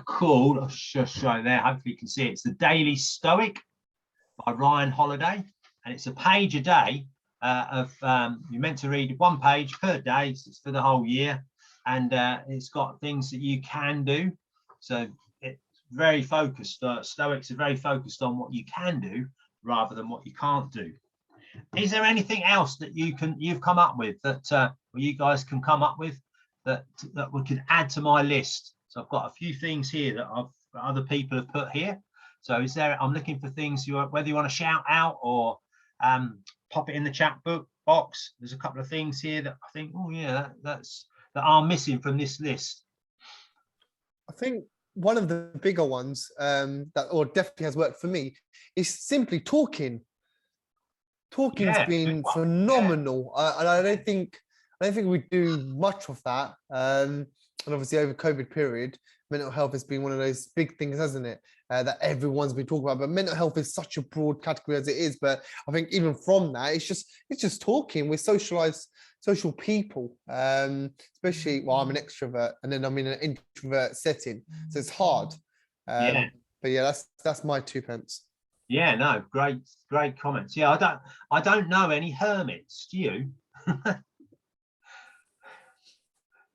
Called, I'll just show you there. Hopefully you can see it. It's The Daily Stoic by Ryan Holiday, and it's a page a day you're meant to read 1 page per day. So it's for the whole year, and it's got things that you can do. So it's very focused. Stoics are very focused on what you can do rather than what you can't do. Is there anything else that you've come up with that or you guys can come up with that we could add to my list? So I've got a few things here that other people have put here. So is there? I'm looking for things whether you want to shout out or pop it in the chat box. There's a couple of things here that I think, oh yeah, that are missing from this list. I think one of the bigger ones that or definitely has worked for me is simply talking. Talking's been phenomenal. And I don't think we do much of that. And obviously over COVID period, mental health has been one of those big things, hasn't it? That everyone's been talking about. But mental health is such a broad category as it is. But I think even from that, it's just talking. We're social people, especially, well, I'm an extrovert and then I'm in an introvert setting. So it's hard. But yeah, that's my 2 pence. Yeah, no, great comments. Yeah, I don't know any hermits. Do you?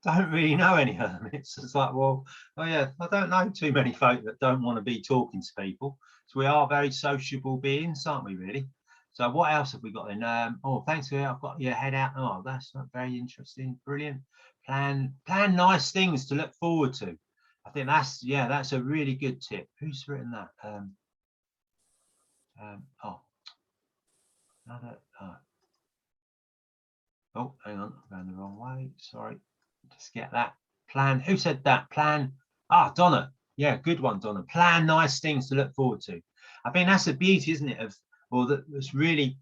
Don't really know any hermits. It's like, well, oh yeah, I don't know too many folk that don't want to be talking to people. So we are very sociable beings, aren't we, really? So what else have we got in? Oh, thanks for I've got your head out. Oh, that's not very interesting. Brilliant. Plan nice things to look forward to. I think that's a really good tip. Who's written that? Oh, hang on, I'm going the wrong way. Sorry. Just get that. Plan. Who said that? Plan. Donna. Yeah, good one, Donna. Plan nice things to look forward to. I mean, that's the beauty, isn't it? That's really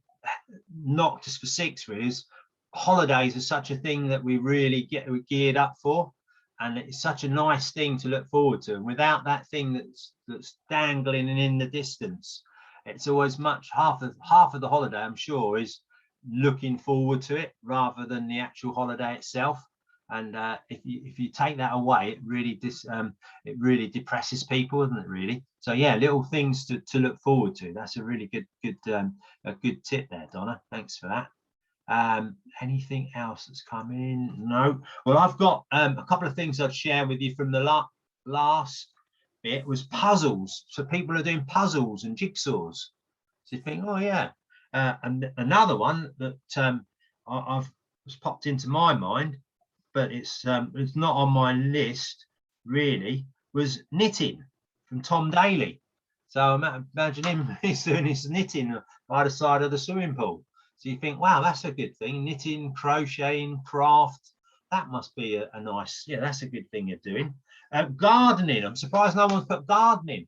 knocked us for six, really. Is holidays are such a thing that we really we're geared up for, and it's such a nice thing to look forward to. And without that thing that's dangling and in the distance, it's always half of the holiday, I'm sure, is looking forward to it rather than the actual holiday itself. And if you take that away, it really depresses people, isn't it, really? So yeah, little things to look forward to. That's a really good tip there, Donna. Thanks for that. Anything else that's come in? No. Well, I've got a couple of things I'd share with you from the last bit. Was puzzles. So people are doing puzzles and jigsaws. So you think, oh yeah. And another one that I've was popped into my mind, but it's not on my list really, was knitting from Tom Daly. So imagine him, he's doing his knitting by the side of the swimming pool. So you think, wow, that's a good thing. Knitting, crocheting, craft, that must be a nice, yeah, that's a good thing you're doing. Gardening, I'm surprised no one's put gardening.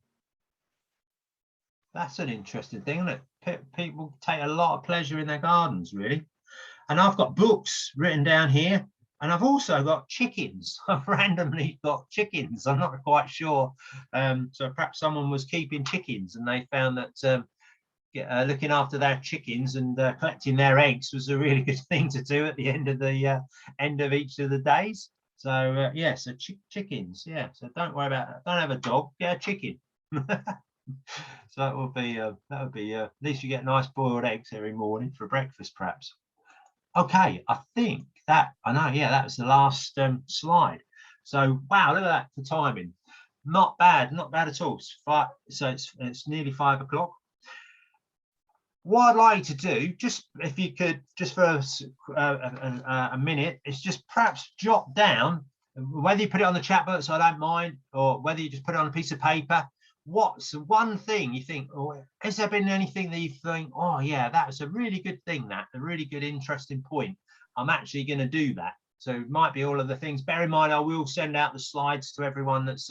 That's an interesting thing, isn't it? People take a lot of pleasure in their gardens, really. And I've got books written down here. And I've also got chickens. I've randomly got chickens. I'm not quite sure. So perhaps someone was keeping chickens and they found that looking after their chickens and collecting their eggs was a really good thing to do at the end of the end of each of the days. So yeah, so chickens. Yeah. So don't worry about that. Don't have a dog. Get a chicken. So that would be at least you get nice boiled eggs every morning for breakfast, perhaps. Okay, I think that I know. Yeah, that was the last slide. So wow, look at that for timing. Not bad at all. So it's nearly 5 o'clock. What I'd like to do, just if you could, just for a minute, is just perhaps jot down, whether you put it on the chat box, I don't mind, or whether you just put it on a piece of paper. What's one thing you think, or has there been anything that you think, oh yeah, that was a really good thing, that a really good, interesting point. I'm actually going to do that. So it might be all of the things. Bear in mind, I will send out the slides to everyone that's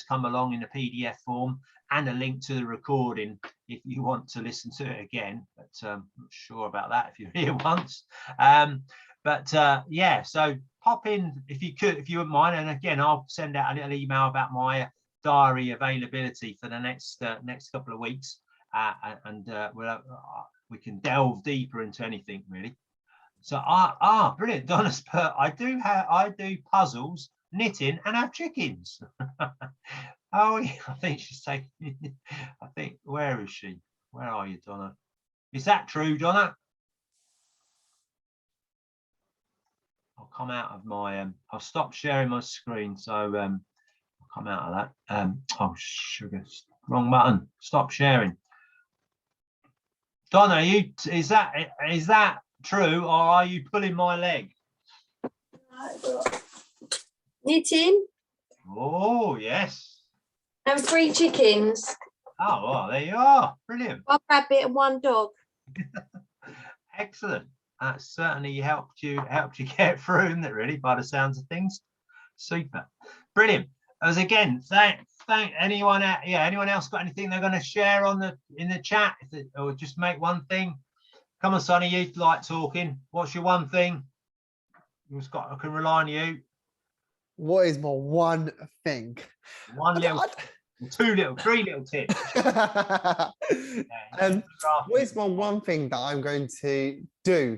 come along in a PDF form, and a link to the recording if you want to listen to it again. But I'm not sure about that if you're here once. Yeah, so pop in if you could, if you wouldn't mind. And again, I'll send out a little email about my diary availability for the next couple of weeks, and we can delve deeper into anything really. So brilliant. Donna's put, I do puzzles, knitting, and have chickens. Oh yeah, I think she's taking. I think, where is she? Where are you, Donna? Is that true, Donna? I'll come out of my I'll stop sharing my screen, so I'll come out of that. Oh sugar, wrong button. Stop sharing. Donna, is that true, or are you pulling my leg? Knitting. Oh yes. And 3 chickens. Oh well, there you are. Brilliant. 1 rabbit and 1 dog. Excellent. That certainly helped you get through, isn't it, really, by the sounds of things? Super. Brilliant. As again, thank anyone else got anything they're going to share in the chat, or just make one thing. Come on, Sonny, you like talking. What's your one thing? I can rely on you. What is my one thing? One little, 2 little, 3 little tips. What is my one thing that I'm going to do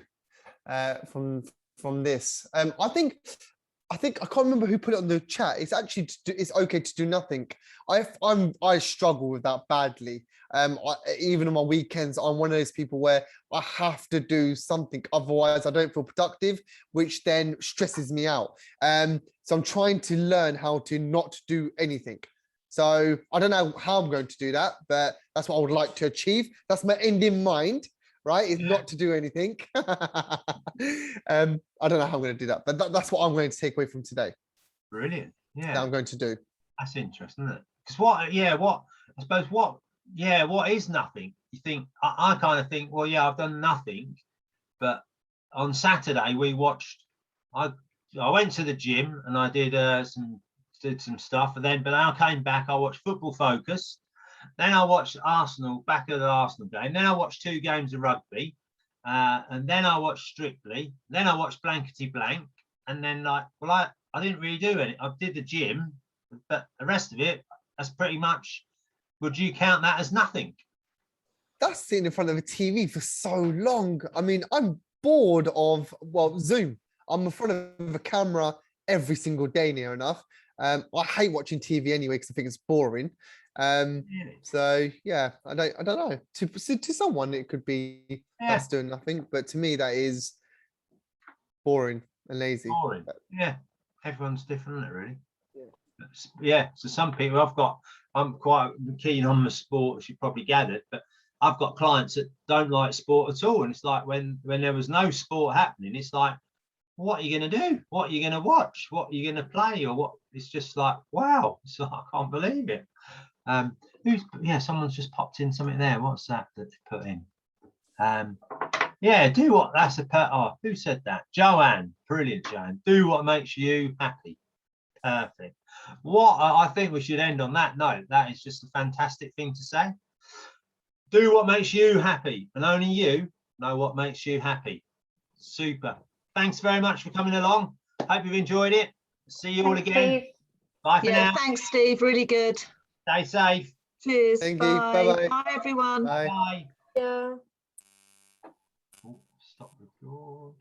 from this? I think I can't remember who put it on the chat. It's actually it's okay to do nothing. I struggle with that badly. Even on my weekends, I'm one of those people where I have to do something, otherwise I don't feel productive, which then stresses me out. So I'm trying to learn how to not do anything. So I don't know how I'm going to do that, but that's what I would like to achieve. That's my end in mind, right? Is not to do anything. I don't know how I'm going to do that, but that's what I'm going to take away from today. Brilliant. Yeah. That I'm going to do. That's interesting, isn't it? Because what is nothing? You think, I kind of think, well, yeah, I've done nothing. But on Saturday I went to the gym and I did some stuff, but then I came back, I watched Football Focus, then I watched Arsenal, back at the Arsenal game, then I watched 2 games of rugby, and then I watched Strictly, then I watched Blankety Blank, and then I didn't really do any. I did the gym, but the rest of it, that's pretty much, would you count that as nothing? That's sitting in front of a TV for so long. I mean, I'm bored of, Zoom. I'm in front of a camera every single day, near enough. I hate watching TV anyway because I think it's boring. So yeah, I don't know. To someone it could be that's doing nothing, but to me that is boring and lazy. Boring. Yeah, everyone's different, isn't it, really? Yeah. So some people, I'm quite keen on the sport, as you probably gathered, but I've got clients that don't like sport at all, and it's like when there was no sport happening, it's like, what are you going to do? What are you going to watch? What are you going to play? Or what? It's just like, wow, it's like, I can't believe it. Someone's just popped in something there. What's that they put in? Do what? Who said that? Joanne. Brilliant, Joanne. Do what makes you happy. Perfect. I think we should end on that note. That is just a fantastic thing to say. Do what makes you happy, and only you know what makes you happy. Super. Thanks very much for coming along. Hope you've enjoyed it. See you all Thanks, again. Steve. Bye for Yeah, now. thanks, Steve. Really good. Stay safe. Cheers. Thank you. Bye. Bye-bye. Bye, everyone. Bye. Bye. Yeah. Oh, stop record.